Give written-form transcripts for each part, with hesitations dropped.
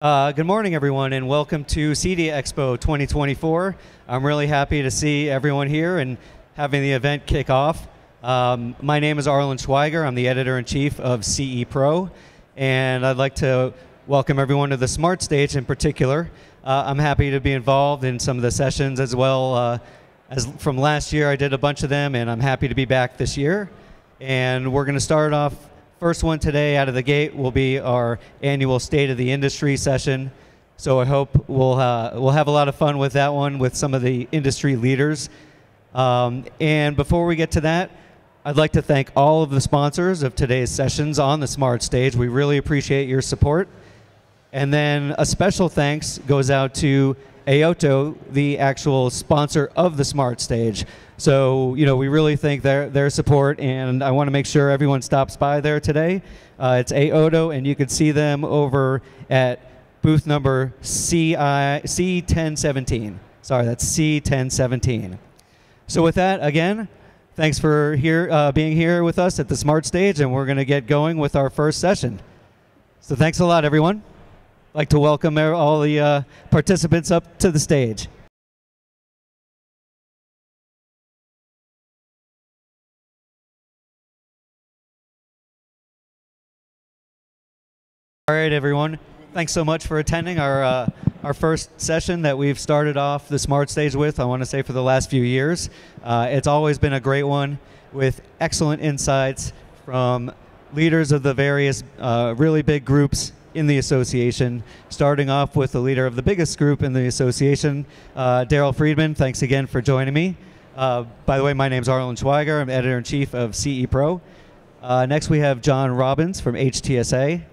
Good morning, everyone, and welcome to CEDIA Expo 2024. I'm really happy to see everyone here and having the event kick off. My name is Arlen Schweiger. I'm the editor-in-chief of CE Pro, and I'd like to welcome everyone to the Smart Stage in particular. I'm happy to be involved in some of the sessions as well as from last year. I did a bunch of them, and I'm happy to be back this year. And we're going to start off. First one today out of the gate will be our annual State of the Industry session. So I hope we'll have a lot of fun with that one with some of the industry leaders. And before we get to that, I'd like to thank all of the sponsors of today's sessions on the Smart Stage. We really appreciate your support. And then a special thanks goes out to AOTO, the actual sponsor of the Smart Stage. So, we really thank their support, and I want to make sure everyone stops by there today. It's AOTO, and you can see them over at booth number C1017. Sorry, that's C1017. So with that, again, thanks for being here with us at the Smart Stage, and we're going to get going with our first session. So thanks a lot, everyone. I'd like to welcome all the participants up to the stage. All right, everyone. Thanks so much for attending our first session that we've started off the Smart Stage with, I want to say, for the last few years. It's always been a great one with excellent insights from leaders of the various really big groups in the association, starting off with the leader of the biggest group in the association, Daryl Friedman. Thanks again for joining me. By the way, my name's Arlen Schweiger. I'm editor-in-chief of CE Pro. Next, we have John Robbins from HTSA.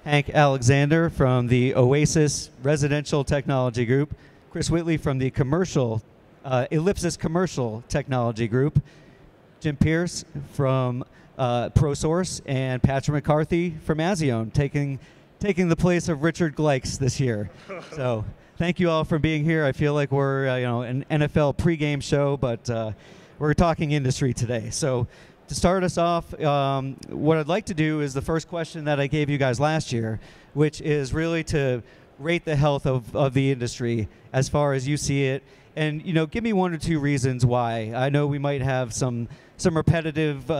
Hank Alexander from the Oasys Residential Technology Group, Chris Whitley from the Ellipsys Commercial Technology Group, Jim Pearse from ProSource, and Patrick McCarthy from Azione, taking the place of Richard Gleiks this year. So thank you all for being here. I feel like we're an NFL pregame show, but we're talking industry today. So to start us off, what I'd like to do is the first question that I gave you guys last year, which is really to rate the health of the industry as far as you see it. And, give me one or two reasons why. I know we might have some repetitive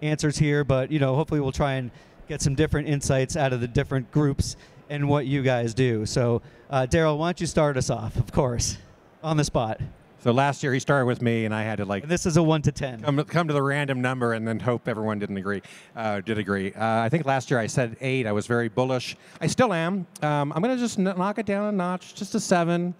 answers here, but, hopefully we'll try and get some different insights out of the different groups and what you guys do. So, Daryl, why don't you start us off, of course, on the spot. So last year he started with me, and I had to and this is a 1 to 10. Come to the random number and then hope everyone did agree. I think last year I said 8. I was very bullish. I still am. I'm going to just knock it down a notch, just a 7.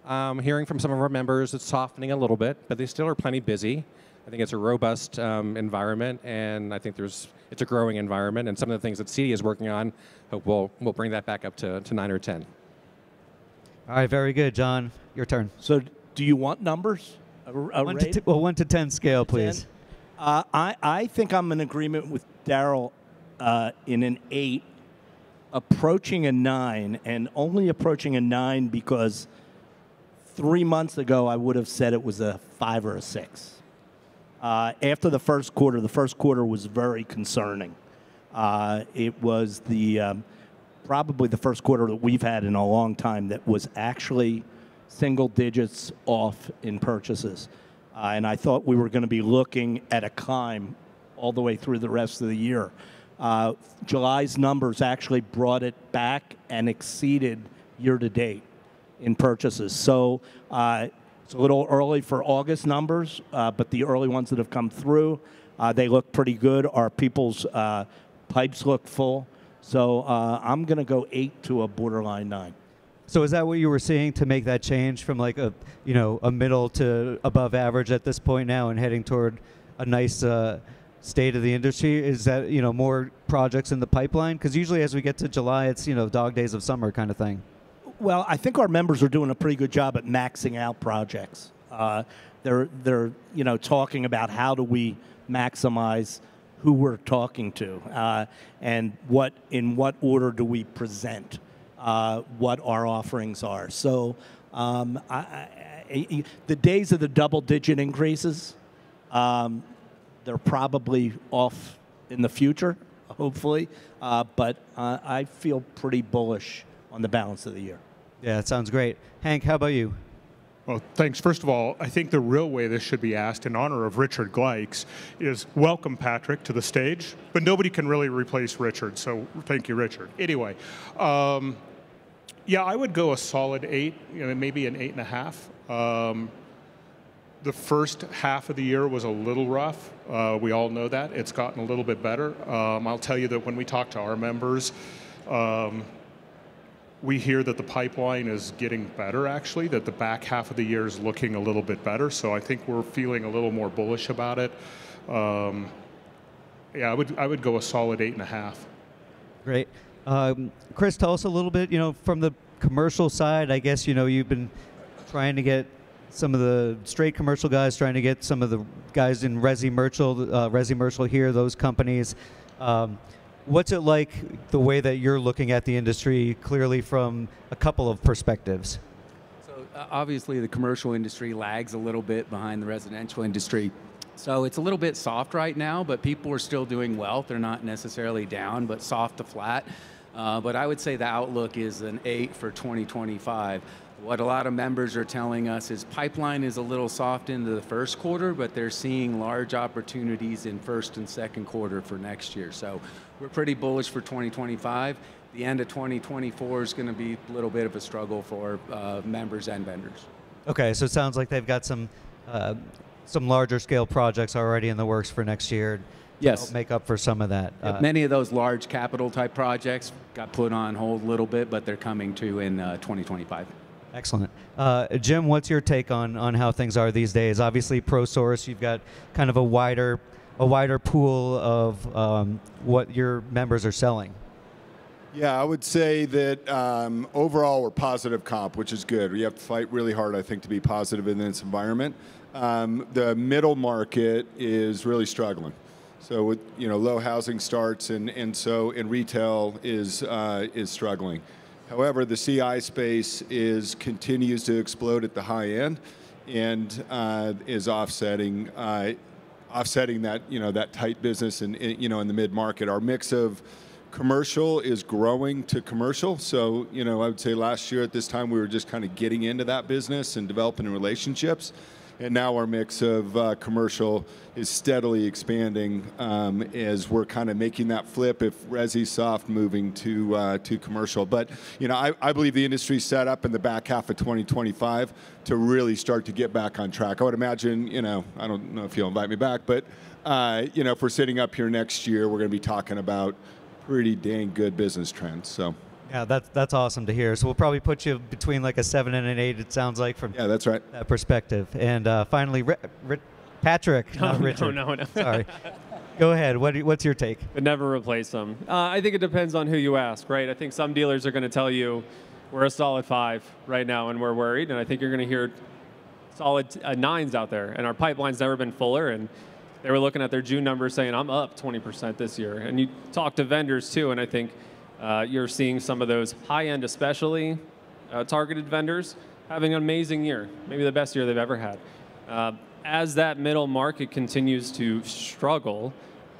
Hearing from some of our members, it's softening a little bit, but they still are plenty busy. I think it's a robust environment, and I think it's a growing environment. And some of the things that CEDIA is working on, hope we'll bring that back up to 9 or 10. All right, very good, John. Your turn. So, do you want numbers? A 1 to 10 scale, please. 10? I think I'm in agreement with Daryl in an 8, approaching a 9, and only approaching a 9 because 3 months ago I would have said it was a 5 or a 6. After the first quarter was very concerning. It was probably the first quarter that we've had in a long time that was actually single digits off in purchases. And I thought we were going to be looking at a climb all the way through the rest of the year. July's numbers actually brought it back and exceeded year-to-date in purchases. So it's a little early for August numbers, but the early ones that have come through, they look pretty good. Our people's pipes look full. So I'm going to go 8 to a borderline 9. So is that what you were seeing to make that change from like a middle to above average at this point now and heading toward a nice state of the industry? Is that, more projects in the pipeline? Because usually as we get to July, it's, dog days of summer kind of thing. Well, I think our members are doing a pretty good job at maxing out projects. They're talking about how do we maximize who we're talking to and in what order do we present what our offerings are. So the days of the double-digit increases, they're probably off in the future, hopefully. But I feel pretty bullish on the balance of the year. Yeah, that sounds great. Hank, how about you? Well, thanks. First of all, I think the real way this should be asked in honor of Richard Gleiks is welcome Patrick to the stage, but nobody can really replace Richard, so thank you, Richard. Anyway, yeah, I would go a solid 8, maybe an 8.5. The first half of the year was a little rough. We all know that. It's gotten a little bit better. I'll tell you that when we talk to our members, we hear that the pipeline is getting better, actually, that the back half of the year is looking a little bit better. So I think we're feeling a little more bullish about it. Yeah, I would go a solid 8.5. Great. Chris, tell us a little bit, from the commercial side, I guess, you've been trying to get some of the straight commercial guys, trying to get some of the guys in Resi here, those companies. What's it like, the way that you're looking at the industry, clearly from a couple of perspectives? So obviously the commercial industry lags a little bit behind the residential industry. So it's a little bit soft right now, but people are still doing well. They're not necessarily down, but soft to flat. But I would say the outlook is an 8 for 2025. What a lot of members are telling us is pipeline is a little soft into the first quarter, but they're seeing large opportunities in first and second quarter for next year. So we're pretty bullish for 2025. The end of 2024 is going to be a little bit of a struggle for members and vendors. Okay, so it sounds like they've got some larger scale projects already in the works for next year. Yes. Make up for some of that. Many of those large capital type projects got put on hold a little bit, but they're coming to in 2025. Excellent. Jim, what's your take on how things are these days? Obviously, ProSource, you've got kind of a wider pool of what your members are selling. Yeah, I would say that overall we're positive comp, which is good. We have to fight really hard, I think, to be positive in this environment. The middle market is really struggling. So with low housing starts and retail is struggling. However, the CI space continues to explode at the high end, and is offsetting that that tight business in the mid market. Our mix of commercial is growing to commercial. So I would say last year at this time we were just kind of getting into that business and developing relationships. And now our mix of commercial is steadily expanding as we're kind of making that flip, if Resi's soft, moving to commercial. But I believe the industry's set up in the back half of 2025 to really start to get back on track. I would imagine, I don't know if you'll invite me back, but if we're sitting up here next year, we're going to be talking about pretty dang good business trends. So. Yeah, that's awesome to hear. So we'll probably put you between like a 7 and an 8, it sounds like, from that's right. That perspective. And finally, Patrick, not Richard. No. Sorry. Go ahead. What's your take? But never replace them. I think it depends on who you ask, right? I think some dealers are going to tell you we're a solid 5 right now and we're worried. And I think you're going to hear solid 9s out there. And our pipeline's never been fuller. And they were looking at their June numbers saying, I'm up 20% this year. And you talk to vendors too, and I think you're seeing some of those high-end, especially targeted vendors, having an amazing year, maybe the best year they've ever had. As that middle market continues to struggle,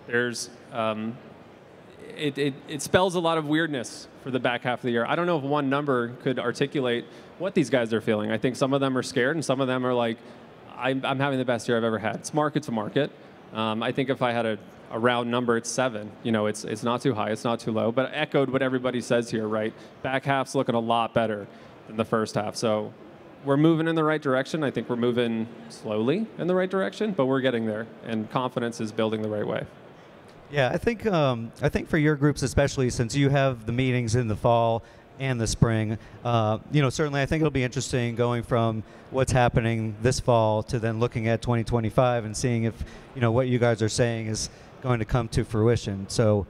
there's it spells a lot of weirdness for the back half of the year. I don't know if one number could articulate what these guys are feeling. I think some of them are scared, and some of them are like, I'm having the best year I've ever had. It's market to market. I think if I had a round number, it's 7. It's not too high, it's not too low, but echoed what everybody says here, right? Back half's looking a lot better than the first half. So we're moving in the right direction. I think we're moving slowly in the right direction, but we're getting there, and confidence is building the right way. Yeah, I think for your groups especially, since you have the meetings in the fall and the spring, certainly I think it'll be interesting going from what's happening this fall to then looking at 2025 and seeing if what you guys are saying is going to come to fruition. So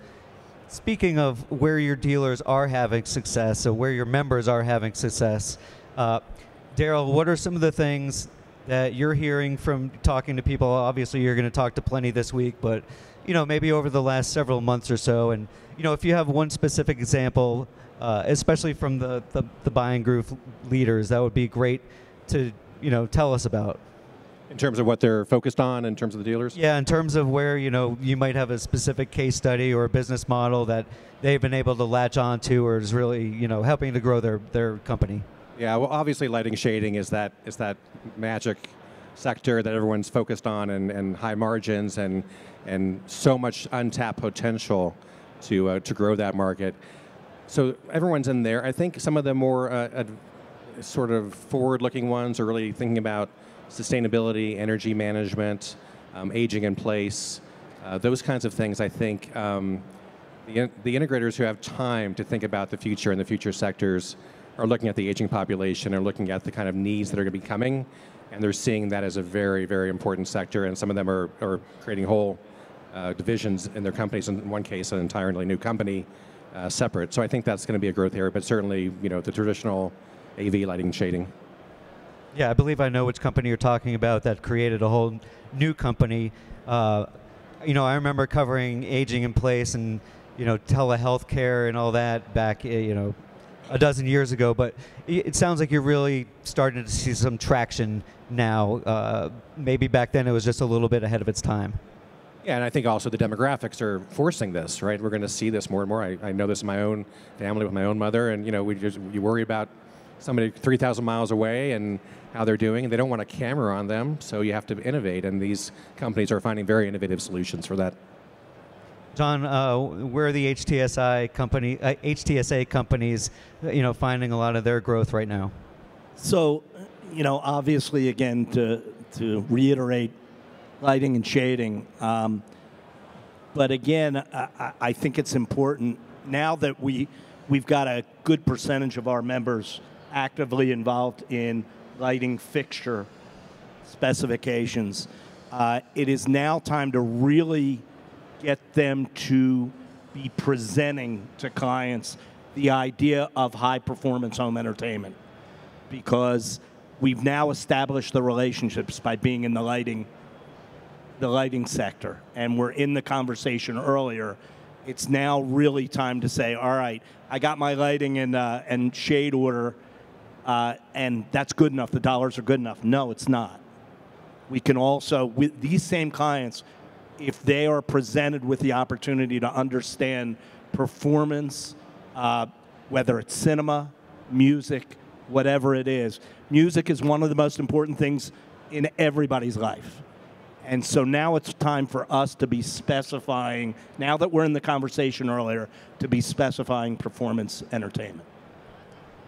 speaking of where your dealers are having success, so where your members are having success, Daryl, what are some of the things that you're hearing from talking to people? Obviously you're going to talk to plenty this week, but maybe over the last several months or so, and if you have one specific example, especially from the buying group leaders, that would be great to tell us about. In terms of what they're focused on, in terms of the dealers? Yeah, in terms of where, you might have a specific case study or a business model that they've been able to latch onto or is really, helping to grow their company. Yeah, well, obviously lighting shading is that magic sector that everyone's focused on, and high margins and so much untapped potential to grow that market. So everyone's in there. I think some of the more sort of forward-looking ones are really thinking about sustainability, energy management, aging in place, those kinds of things. I think the integrators who have time to think about the future and the future sectors are looking at the aging population, are looking at the kind of needs that are going to be coming, and they're seeing that as a very, very important sector, and some of them are creating whole divisions in their companies, in one case an entirely new company separate. So I think that's going to be a growth area, but certainly the traditional AV lighting shading. Yeah, I believe I know which company you're talking about that created a whole new company. I remember covering aging in place and, telehealth care and all that back, a dozen years ago. But it sounds like you're really starting to see some traction now. Maybe back then it was just a little bit ahead of its time. Yeah, and I think also the demographics are forcing this, right? We're going to see this more and more. I know this in my own family with my own mother, and, you worry about somebody 3,000 miles away and how they're doing, and they don't want a camera on them, so you have to innovate, and these companies are finding very innovative solutions for that. John, where are the HTSA companies, finding a lot of their growth right now? So, obviously, again, to reiterate, lighting and shading. But again, I think it's important now that we've got a good percentage of our members actively involved in lighting fixture specifications. It is now time to really get them to be presenting to clients the idea of high-performance home entertainment, because we've now established the relationships by being in the lighting sector, and we're in the conversation earlier. It's now really time to say, all right, I got my lighting and shade order, and that's good enough. The dollars are good enough. No, it's not. We can also, with these same clients, if they are presented with the opportunity to understand performance, whether it's cinema, music, whatever it is. Music is one of the most important things in everybody's life. And so now it's time for us to be specifying, now that we're in the conversation earlier, to be specifying performance entertainment.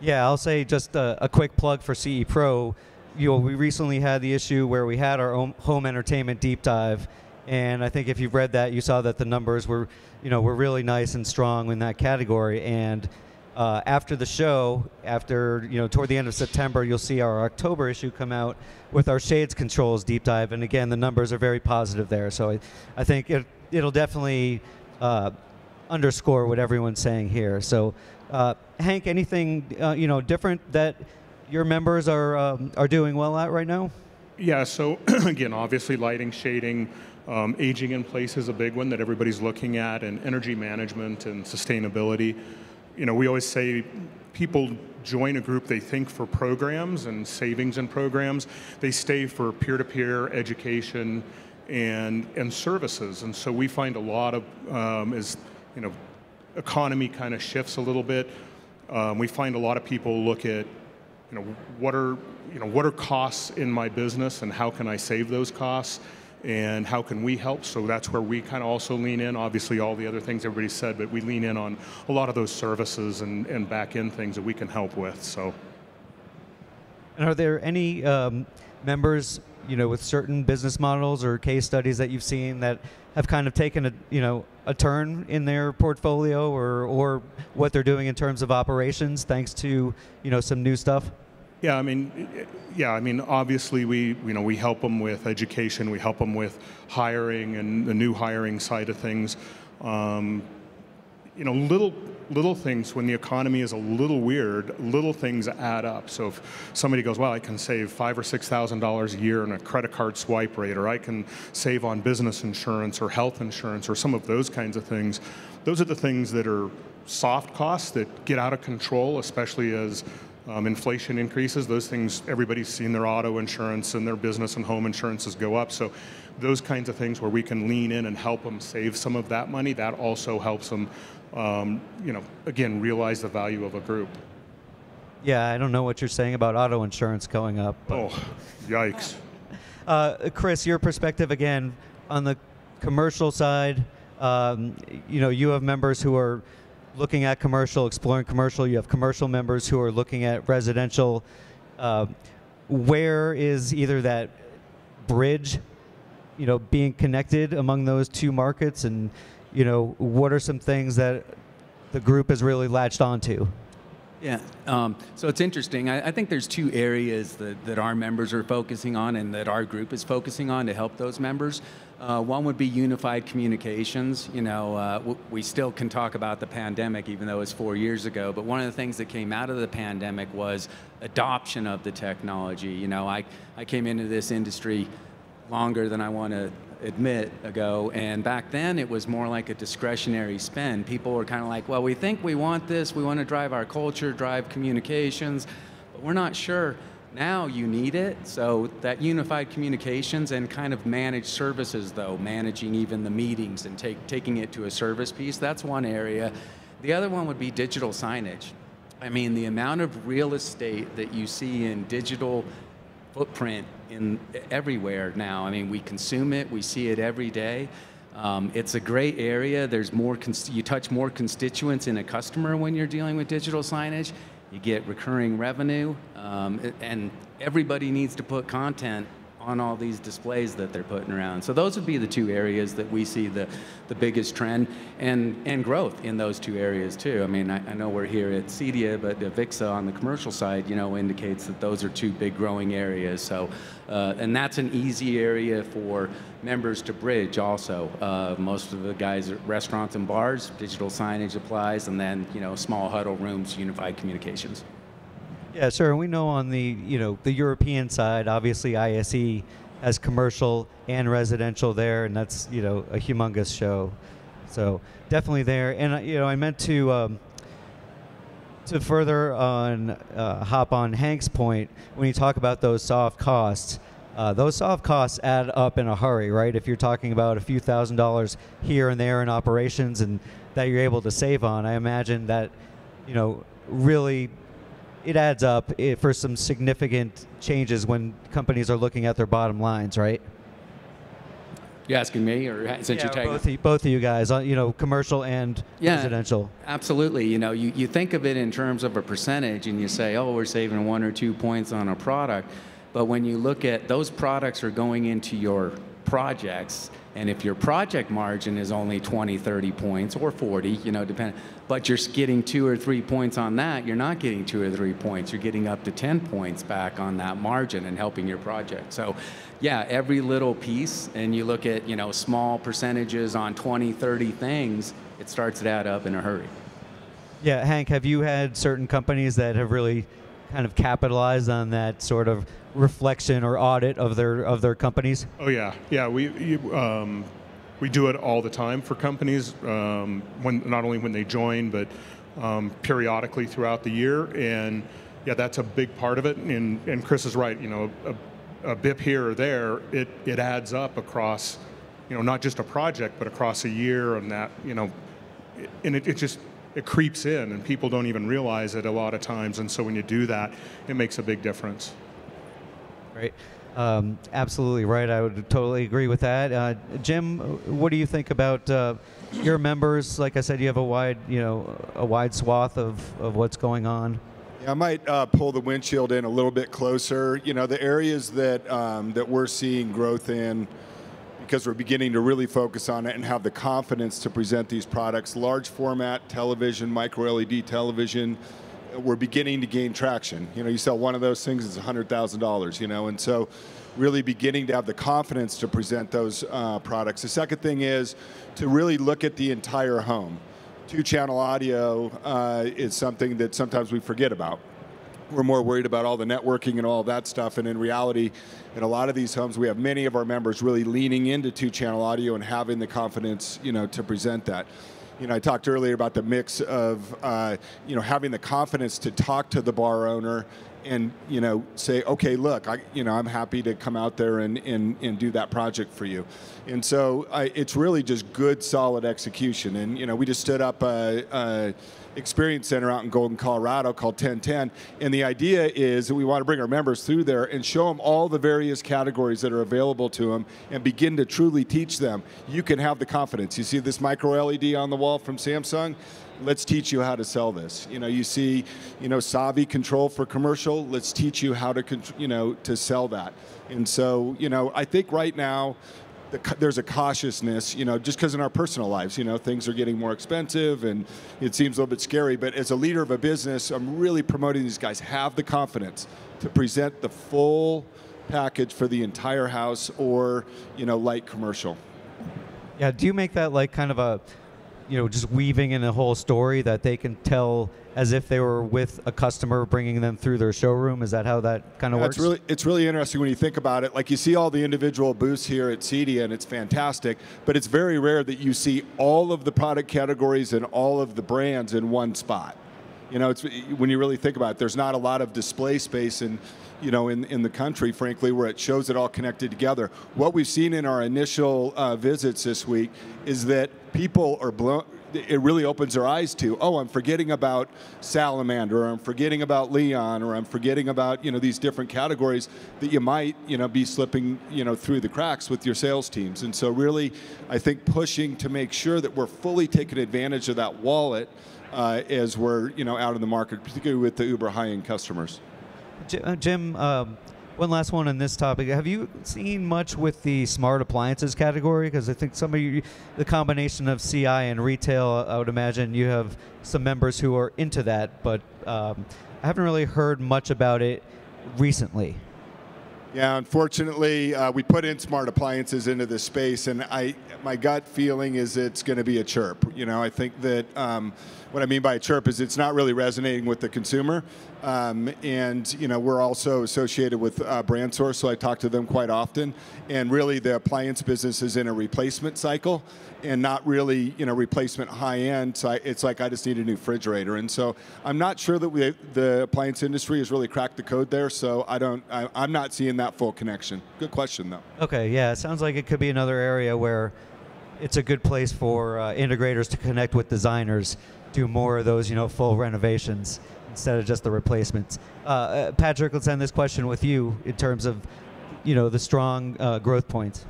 Yeah, I'll say just a quick plug for CE Pro. We recently had the issue where we had our own home entertainment deep dive, and I think if you've read that, you saw that the numbers were really nice and strong in that category. And after the show, toward the end of September, you'll see our October issue come out with our shades controls deep dive, and again, the numbers are very positive there. So I think it'll definitely underscore what everyone's saying here. So, Hank, anything different that your members are doing well at right now? Yeah. So again, obviously, lighting, shading, aging in place is a big one that everybody's looking at, and energy management and sustainability. We always say people join a group, they think for programs and savings and programs. They stay for peer-to-peer education and services. And so we find a lot of, as economy kind of shifts a little bit, we find a lot of people look at, what are costs in my business and how can I save those costs? And how can we help? So that's where we kind of also lean in. Obviously, all the other things everybody said, but we lean in on a lot of those services and back-end things that we can help with. So, and are there any members, with certain business models or case studies that you've seen that have kind of taken a turn in their portfolio or what they're doing in terms of operations, thanks to some new stuff? Yeah, I mean, obviously we help them with education, we help them with hiring and the new hiring side of things. Little things when the economy is a little weird, little things add up. So if somebody goes, well, I can save $5,000 or $6,000 a year on a credit card swipe rate, or I can save on business insurance or health insurance or some of those kinds of things. Those are the things that are soft costs that get out of control, especially as inflation increases, those things, everybody's seen their auto insurance and their business and home insurances go up. So those kinds of things where we can lean in and help them save some of that money, that also helps them, again, realize the value of a group. Yeah, I don't know what you're saying about auto insurance going up. Oh, yikes. Chris, your perspective again on the commercial side. You have members who are looking at commercial, exploring commercial. You have commercial members who are looking at residential. Where is either that bridge, being connected among those two markets, and what are some things that the group has really latched onto? Yeah, so it's interesting. I think there's two areas that our members are focusing on and that our group is focusing on to help those members. One would be unified communications. We still can talk about the pandemic, even though it's 4 years ago, but one of the things that came out of the pandemic was adoption of the technology. I came into this industry longer than I want to admit ago, and back then it was more like a discretionary spend. People were kind of like, well, we think we want this, we want to drive our culture, drive communications, but we're not sure. Now you need it, so that unified communications and kind of managed services, though, managing even the meetings and taking it to a service piece, that's one area. The other one would be digital signage. I mean, the amount of real estate that you see in digital footprint in everywhere now. I mean, we consume it, we see it every day. It's a great area. There's more, you touch more constituents in a customer when you're dealing with digital signage. You get recurring revenue, and everybody needs to put content on all these displays that they're putting around. So those would be the two areas that we see the biggest trend and growth in those two areas too. I mean, I know we're here at CEDIA, but VIXA on the commercial side, indicates that those are two big growing areas. So, and that's an easy area for members to bridge also. Most of the guys at restaurants and bars, digital signage applies, and then, small huddle rooms, unified communications. Yeah, sure. We know on the the European side, obviously ISE has commercial and residential there, and that's a humongous show. So definitely there. And I meant to further on hop on Hank's point when you talk about those soft costs. Those soft costs add up in a hurry, right? If you're talking about a few $1,000s here and there in operations, and that you're able to save on, I imagine that really. It adds up for some significant changes when companies are looking at their bottom lines, right? You asking me, or since you're taking both of you guys, commercial and residential? Absolutely. You think of it in terms of a percentage, and you say, oh, we're saving 1 or 2 points on a product. But when you look at those products are going into your projects, and if your project margin is only 20, 30 points, or 40, depending, but you're getting 2 or 3 points on that, you're not getting 2 or 3 points. You're getting up to 10 points back on that margin and helping your project. So, yeah, every little piece, and you look at, small percentages on 20, 30 things, it starts to add up in a hurry. Yeah, Hank, have you had certain companies that have really kind of capitalized on that sort of reflection or audit of their companies? Oh yeah, we do it all the time for companies, when not only when they join, but periodically throughout the year. And yeah, that's a big part of it. And Chris is right. A BIP here or there, it adds up across, not just a project, but across a year, and that, and it creeps in, and people don't even realize it a lot of times. And so when you do that, it makes a big difference. Great. Absolutely right. I would totally agree with that. Jim, what do you think about your members? Like I said, you have a wide swath of what's going on. Yeah, I might pull the windshield in a little bit closer. The areas that we're seeing growth in, because we're beginning to really focus on it and have the confidence to present these products, large format television, micro LED television, we're beginning to gain traction. You sell one of those things, it's $100,000, and so really beginning to have the confidence to present those products. The second thing is to really look at the entire home. 2-channel audio is something that sometimes we forget about. We're more worried about all the networking and all that stuff, and in reality, in a lot of these homes, we have many of our members really leaning into 2-channel audio and having the confidence, to present that. I talked earlier about the mix of, having the confidence to talk to the bar owner and, say, okay, look, I'm happy to come out there and do that project for you. And so it's really just good, solid execution. And, we just stood up a experience center out in Golden, Colorado called 1010. And the idea is that we want to bring our members through there and show them all the various categories that are available to them and begin to truly teach them. You can have the confidence. You see this micro LED on the wall from Samsung? Let's teach you how to sell this. You see, Savi control for commercial. Let's teach you how to, to sell that. And so, I think right now, there's a cautiousness, just because in our personal lives, things are getting more expensive and it seems a little bit scary. But as a leader of a business, I'm really promoting these guys. Have the confidence to present the full package for the entire house or, light commercial. Yeah, do you make that like kind of a, just weaving in a whole story that they can tell as if they were with a customer bringing them through their showroom? Is that how that kind of works? It's really interesting when you think about it. Like you see all the individual booths here at CEDIA and it's fantastic, but it's very rare that you see all of the product categories and all of the brands in one spot. It's, when you really think about it, there's not a lot of display space in the country, frankly, where it shows it all connected together. What we've seen in our initial visits this week is that people are blown. It really opens their eyes to, oh, I'm forgetting about Salamander, or I'm forgetting about Leon, or I'm forgetting about these different categories that you might be slipping through the cracks with your sales teams. And so really, I think pushing to make sure that we're fully taking advantage of that wallet as we're out in the market, particularly with the uber high-end customers. Jim, one last one on this topic. Have you seen much with the smart appliances category? Because I think some of you, the combination of CI and retail, I would imagine you have some members who are into that, but I haven't really heard much about it recently. Yeah, unfortunately, we put in smart appliances into this space, and my gut feeling is it's going to be a chirp. I think that what I mean by a chirp is it's not really resonating with the consumer. And we're also associated with BrandSource, so I talk to them quite often. And really, the appliance business is in a replacement cycle, and not really replacement high end. So it's like I just need a new refrigerator. And so I'm not sure that the appliance industry has really cracked the code there. So I'm not seeing that full connection. Good question though. Okay, yeah, it sounds like it could be another area where it's a good place for integrators to connect with designers, do more of those full renovations instead of just the replacements. Patrick, let's end this question with you in terms of the strong growth points.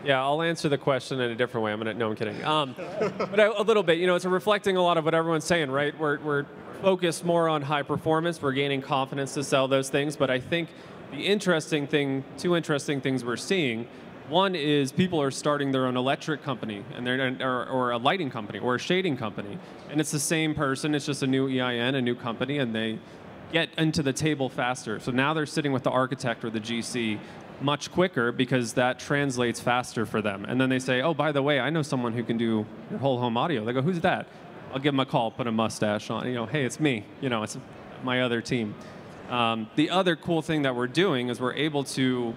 Yeah, I'll answer the question in a different way. I'm kidding. But a little bit, it's reflecting a lot of what everyone's saying, right? We're focused more on high performance. We're gaining confidence to sell those things. But I think two interesting things we're seeing. One is people are starting their own electric company, or a lighting company, or a shading company, and it's the same person. It's just a new EIN, a new company, and they get into the table faster. So now they're sitting with the architect or the GC much quicker because that translates faster for them. And then they say, oh, by the way, I know someone who can do your whole home audio. They go, who's that? I'll give them a call, put a mustache on. Hey, it's me. It's my other team. The other cool thing that we're doing is we're able to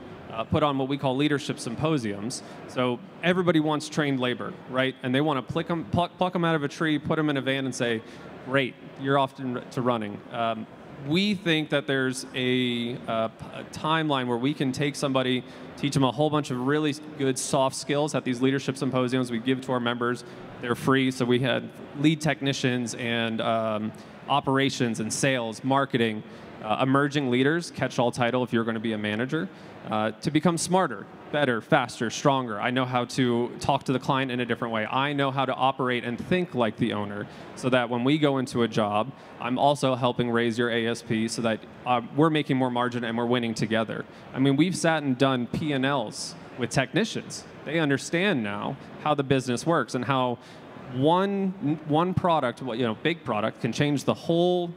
put on what we call leadership symposiums. So everybody wants trained labor, right? And they want to pluck them out of a tree, put them in a van, and say, great, you're off to running. We think that there's a timeline where we can take somebody, teach them a whole bunch of really good soft skills at these leadership symposiums we give to our members. They're free, so we had lead technicians and operations and sales, marketing, emerging leaders, catch-all title if you're going to be a manager, to become smarter, better, faster, stronger. I know how to talk to the client in a different way. I know how to operate and think like the owner so that when we go into a job, I'm also helping raise your ASP so that we're making more margin and we're winning together. I mean, we've sat and done P&Ls with technicians. They understand now how the business works and how one product, big product, can change the whole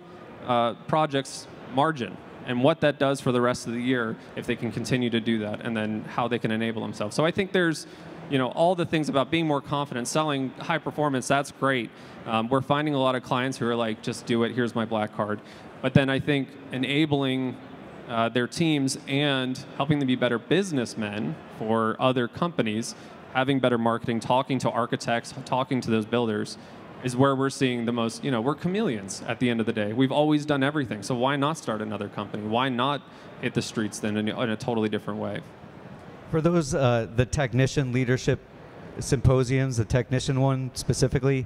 project's margin and what that does for the rest of the year if they can continue to do that, and then how they can enable themselves. So I think there's, all the things about being more confident, selling high performance, that's great. We're finding a lot of clients who are like, just do it, here's my black card. But then I think enabling their teams and helping them be better businessmen for other companies, having better marketing, talking to architects, talking to those builders, is where we're seeing the most, we're chameleons at the end of the day. We've always done everything. So why not start another company? Why not hit the streets then in a totally different way? For those, the technician leadership symposiums, the technician one specifically,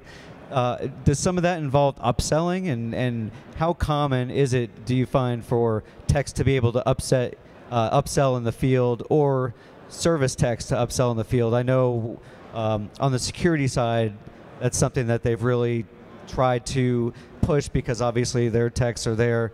does some of that involve upselling? And how common is it, do you find, for techs to be able to upsell in the field, or service techs to upsell in the field? I know on the security side, that's something that they've really tried to push, because obviously their techs are there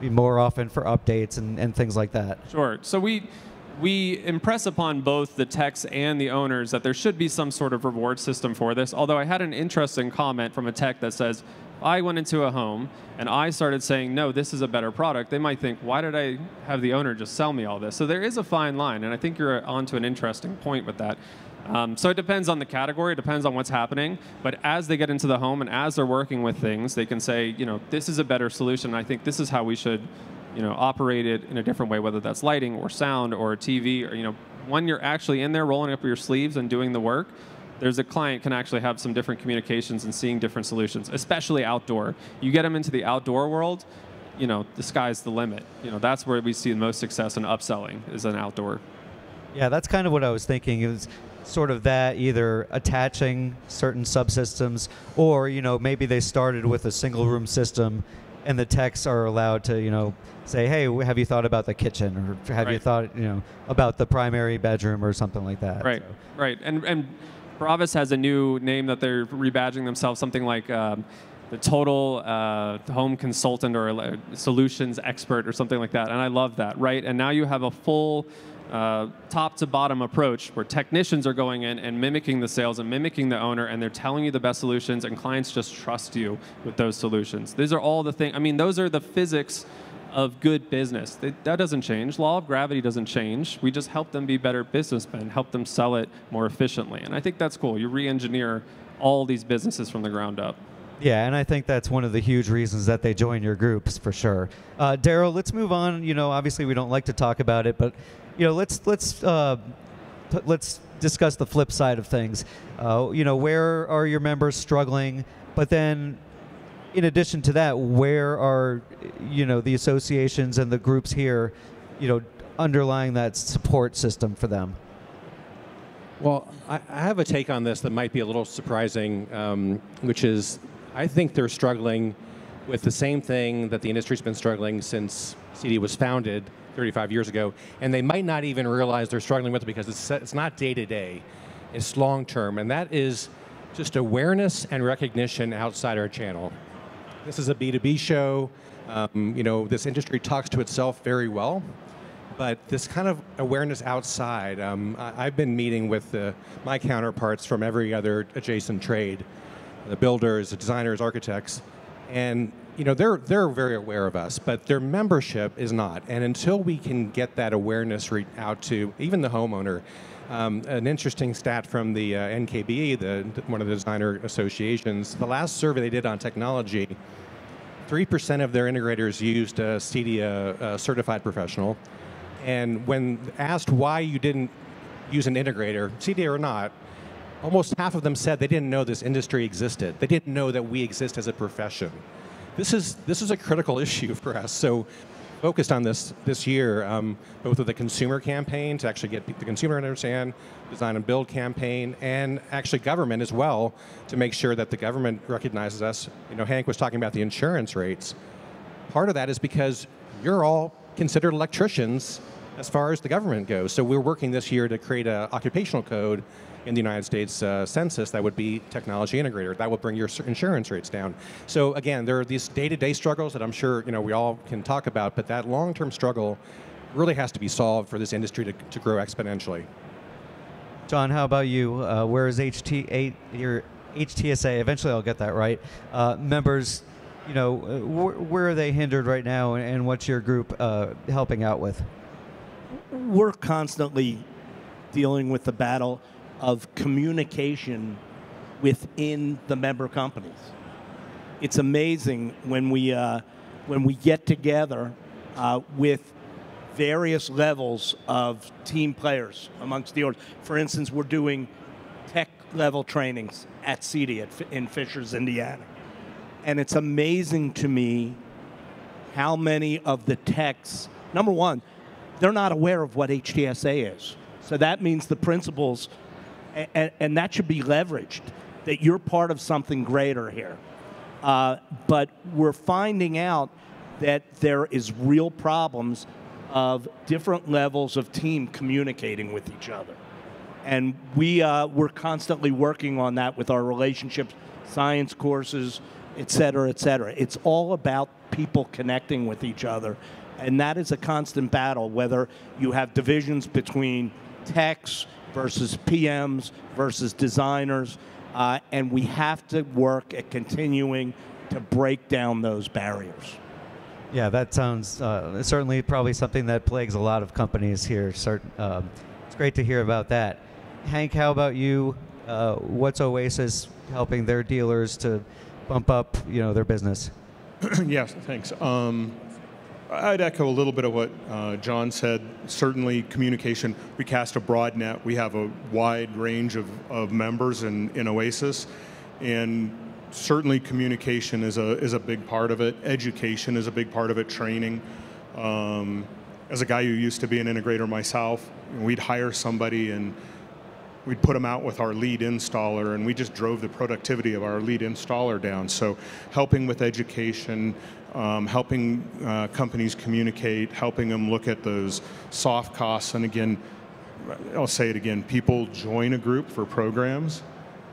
more often for updates and things like that. Sure. So we impress upon both the techs and the owners that there should be some sort of reward system for this. Although I had an interesting comment from a tech that says, I went into a home and I started saying, no, this is a better product, they might think, why did I have the owner just sell me all this? So there is a fine line, and I think you're onto an interesting point with that. So it depends on the category, it depends on what's happening, but as they get into the home and as they're working with things, they can say, this is a better solution, I think this is how we should operate it in a different way, whether that's lighting or sound or TV, or when you're actually in there rolling up your sleeves and doing the work, there's a client can actually have some different communications and seeing different solutions, especially outdoor. You get them into the outdoor world, the sky's the limit. That's where we see the most success in upselling, is an outdoor. Yeah, that's kind of what I was thinking. It was sort of that, either attaching certain subsystems, or maybe they started with a single room system, and the techs are allowed to say, hey, have you thought about the kitchen, or have you thought about the primary bedroom, or something like that. Right, so. Right, and Bravas has a new name that they're rebadging themselves, something like the total home consultant or solutions expert or something like that, and I love that, right? And now you have a full top to bottom approach where technicians are going in and mimicking the sales and mimicking the owner, and they're telling you the best solutions, and clients just trust you with those solutions. These are all the things, those are the physics of good business. That doesn't change. Law of gravity doesn't change. We just help them be better businessmen, help them sell it more efficiently. And I think that's cool. You re-engineer all these businesses from the ground up. Yeah, and I think that's one of the huge reasons that they join your groups, for sure. Daryl, let's move on. Obviously we don't like to talk about it, but let's discuss the flip side of things. Where are your members struggling? But then, in addition to that, where are the associations and the groups here, underlying that support system for them? Well, I have a take on this that might be a little surprising, which is I think they're struggling with the same thing that the industry's been struggling since CEDIA was founded 35 years ago, and they might not even realize they're struggling with it because it's not day-to-day, it's long-term, and that is just awareness and recognition outside our channel. This is a B2B show. This industry talks to itself very well, but this kind of awareness outside, I've been meeting with my counterparts from every other adjacent trade, the builders, the designers, architects, and they're very aware of us, but their membership is not. And until we can get that awareness out to even the homeowner, an interesting stat from the NKBE, one of the designer associations, the last survey they did on technology, 3% of their integrators used a CEDIA certified professional. And when asked why you didn't use an integrator, CEDIA or not, almost half of them said they didn't know this industry existed. They didn't know that we exist as a profession. This is a critical issue for us. So focused on this year, both with the consumer campaign to actually get the consumer to understand, design and build campaign, and actually government as well to make sure that the government recognizes us. Hank was talking about the insurance rates. Part of that is because you're all considered electricians as far as the government goes. So we're working this year to create an occupational code in the United States Census that would be technology integrator. That will bring your insurance rates down. So again, there are these day-to-day struggles that I'm sure we all can talk about, but that long-term struggle really has to be solved for this industry to grow exponentially. John, how about you? Where is your HTSA? Eventually, I'll get that right. Members, where are they hindered right now, and what's your group helping out with? We're constantly dealing with the battle of communication within the member companies. It's amazing when we get together with various levels of team players amongst the org. For instance, we're doing tech level trainings at CEDIA in Fishers, Indiana. And it's amazing to me how many of the techs, number one, they're not aware of what HTSA is. So that means the principles, and that should be leveraged, that you're part of something greater here. But we're finding out that there is real problems of different levels of team communicating with each other. And we're constantly working on that with our relationships, science courses, et cetera, et cetera. It's all about people connecting with each other. And that is a constant battle, whether you have divisions between techs versus PMs versus designers. And we have to work at continuing to break down those barriers. Yeah, that sounds certainly probably something that plagues a lot of companies here. It's great to hear about that. Hank, how about you? What's Oasys helping their dealers to bump up, their business? Yes, thanks. I'd echo a little bit of what John said. Certainly communication, we cast a broad net. We have a wide range of members in Oasys, and certainly communication is a big part of it. Education is a big part of it, training. As a guy who used to be an integrator myself, we'd hire somebody and we'd put them out with our lead installer, and we just drove the productivity of our lead installer down. So helping with education, helping companies communicate, helping them look at those soft costs. And again, I'll say it again, people join a group for programs,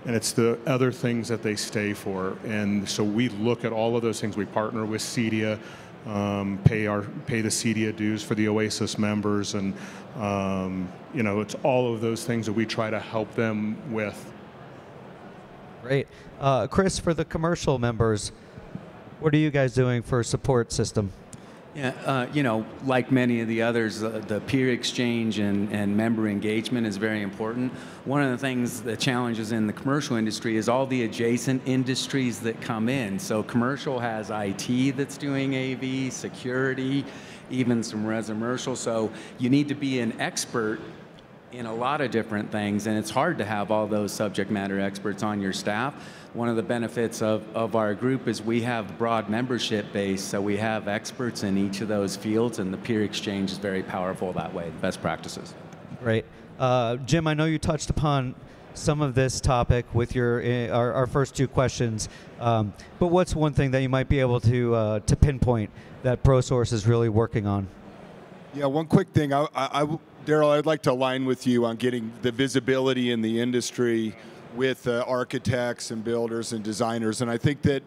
and it's the other things that they stay for. And so we look at all of those things. We partner with CEDIA, pay the CEDIA dues for the Oasys members, and it's all of those things that we try to help them with. Great. Chris, for the commercial members, what are you guys doing for a support system? Yeah, like many of the others, the peer exchange and member engagement is very important. One of the things, the challenges in the commercial industry is all the adjacent industries that come in. So commercial has IT that's doing AV, security, even some residential. So you need to be an expert in a lot of different things, and it's hard to have all those subject matter experts on your staff. One of the benefits of our group is we have broad membership base, so we have experts in each of those fields, and the peer exchange is very powerful that way, best practices. Great. Jim, I know you touched upon some of this topic with our first two questions, but what's one thing that you might be able to pinpoint that ProSource is really working on? Yeah, one quick thing. Daryl, I'd like to align with you on getting the visibility in the industry with architects and builders and designers. And I think that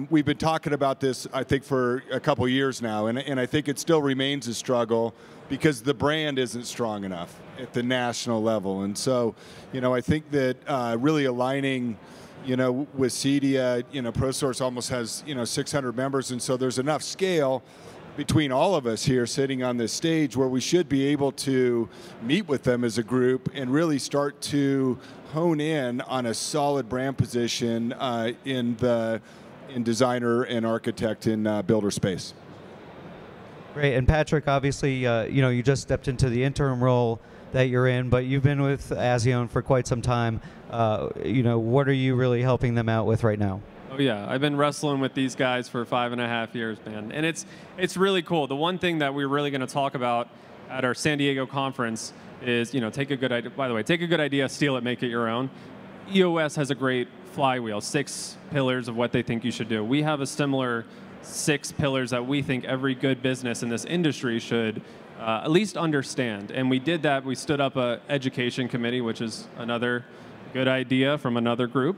we've been talking about this, I think, for a couple years now. And I think it still remains a struggle because the brand isn't strong enough at the national level. And so, I think that really aligning, with CEDIA, ProSource almost has, 600 members. And so there's enough scale between all of us here sitting on this stage where we should be able to meet with them as a group and really start to hone in on a solid brand position in designer and architect and builder space. Great. And Patrick, obviously, you just stepped into the interim role that you're in, but you've been with Azione for quite some time. What are you really helping them out with right now? Oh yeah, I've been wrestling with these guys for 5.5 years, man, and it's really cool. The one thing that we're really going to talk about at our San Diego conference is, take a good idea. By the way, take a good idea, steal it, make it your own. EOS has a great flywheel, 6 pillars of what they think you should do. We have a similar 6 pillars that we think every good business in this industry should at least understand. And we did that. We stood up an education committee, which is another good idea from another group.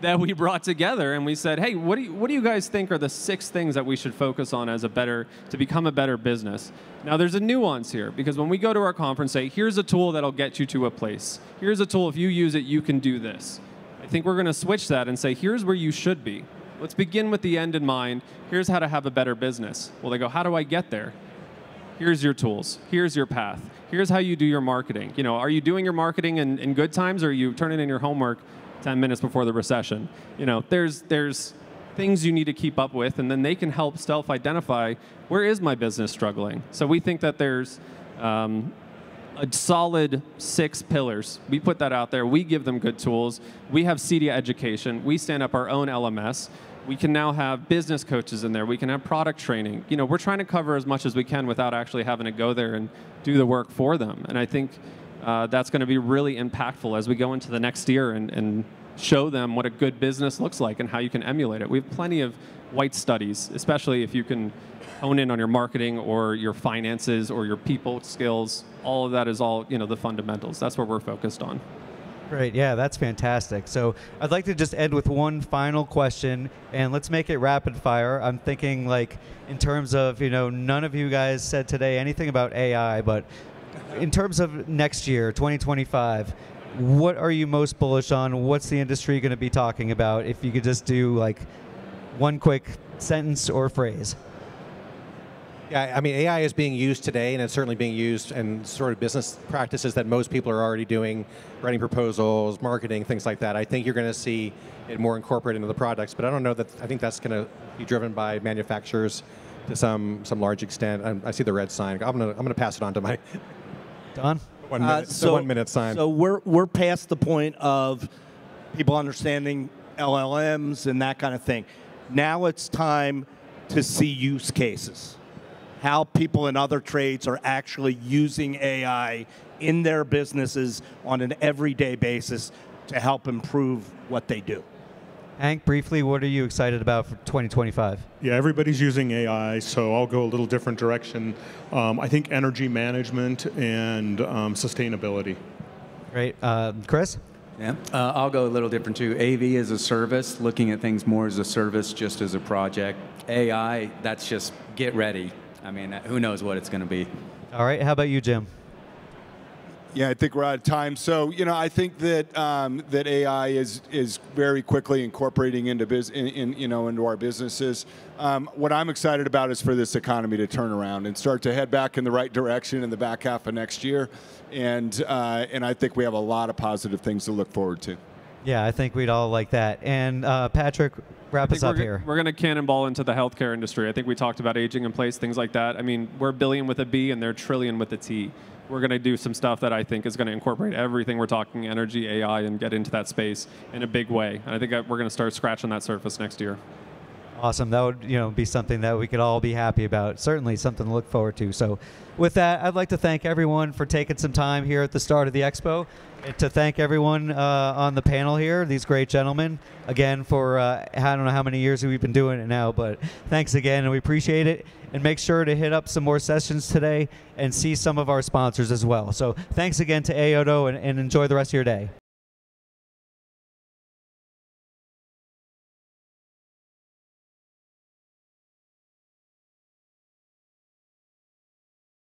That we brought together, and we said, hey, what do you guys think are the 6 things that we should focus on to become a better business? Now there's a nuance here, because when we go to our conference, say, here's a tool that'll get you to a place. Here's a tool, if you use it, you can do this. I think we're going to switch that and say, here's where you should be. Let's begin with the end in mind. Here's how to have a better business. Well, they go, how do I get there? Here's your tools. Here's your path. Here's how you do your marketing. Are you doing your marketing in good times, or are you turning in your homework 10 minutes before the recession? There's things you need to keep up with, and then they can help self-identify, where is my business struggling? So we think that there's a solid 6 pillars. We put that out there. We give them good tools. We have CEDIA education. We stand up our own LMS. We can now have business coaches in there. We can have product training. You know, we're trying to cover as much as we can without actually having to go there and do the work for them. And I think that's going to be really impactful as we go into the next year and show them what a good business looks like and how you can emulate it. We have plenty of white studies, especially if you can hone in on your marketing or your finances or your people skills. All of that is all, you know, the fundamentals. That's what we're focused on. Great, yeah, that's fantastic. So I'd like to just end with one final question, and let's make it rapid fire. I'm thinking, like, in terms of, you know, none of you guys said today anything about AI, but in terms of next year, 2025, what are you most bullish on? What's the industry going to be talking about? If you could just do, like, one quick sentence or phrase. Yeah, I mean, AI is being used today, and it's certainly being used in sort of business practices that most people are already doing, writing proposals, marketing, things like that. I think you're going to see it more incorporated into the products, but I don't know that. I think that's going to be driven by manufacturers to some large extent. I see the red sign. I'm going to pass it on to my Don? 1 minute, the 1 minute sign. So we're past the point of people understanding LLMs and that kind of thing. Now it's time to see use cases. How people in other trades are actually using AI in their businesses on an everyday basis to help improve what they do. Hank, briefly, what are you excited about for 2025? Yeah, everybody's using AI, so I'll go a little different direction. I think energy management and sustainability. Great. Chris? Yeah, I'll go a little different too. AV as a service, looking at things more as a service, just as a project. AI, that's just get ready. I mean, who knows what it's going to be. All right. How about you, Jim? Yeah, I think we're out of time. So, you know, I think that that AI is very quickly incorporating into into our businesses. What I'm excited about is for this economy to turn around and start to head back in the right direction in the back half of next year, and I think we have a lot of positive things to look forward to. Yeah, I think we'd all like that. And Patrick, wrap us up here. We're going to cannonball into the healthcare industry. I think we talked about aging in place, things like that. I mean, we're billion with a B and they're trillion with a T. We're going to do some stuff that I think is going to incorporate everything we're talking, energy, AI, and get into that space in a big way. And I think we're going to start scratching that surface next year. Awesome. That would, you know, be something that we could all be happy about. Certainly something to look forward to. So with that, I'd like to thank everyone for taking some time here at the start of the expo. And to thank everyone on the panel here, these great gentlemen, again, for I don't know how many years we've been doing it now, but thanks again, and we appreciate it. And make sure to hit up some more sessions today and see some of our sponsors as well. So thanks again to AODO, and enjoy the rest of your day.